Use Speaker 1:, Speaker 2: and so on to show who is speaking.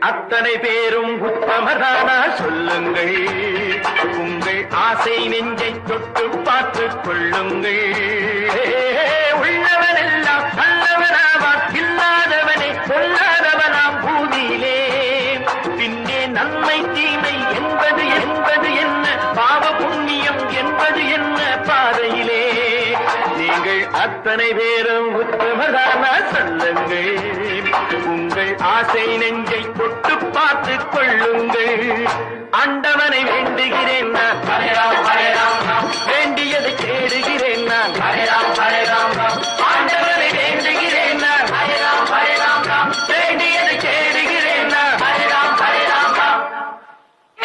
Speaker 1: அத்தனை பேரும் உத்தமதானா சொல்லுங்கள். உங்கள் ஆசை நெஞ்சை தொட்டு பார்த்துக் கொள்ளுங்கள். உள்ளவனெல்லாம் நல்லவனாவான், இல்லாதவனே சொல்லாதவனாம் பூமியிலே. பின்னே நன்மை தீமை என்பது என்பது என்ன, பாவ புண்ணியம் என்பது என்ன பாதையிலே. நீங்கள் அத்தனை பேரும் உத்தமதானா சொல்லுங்கள். உங்கள் ஆசை நெஞ்சை தொட்டு பார்த்துக் கொள்ளுங்கள். ஆண்டவனை வேண்டுகிறேன் நான்.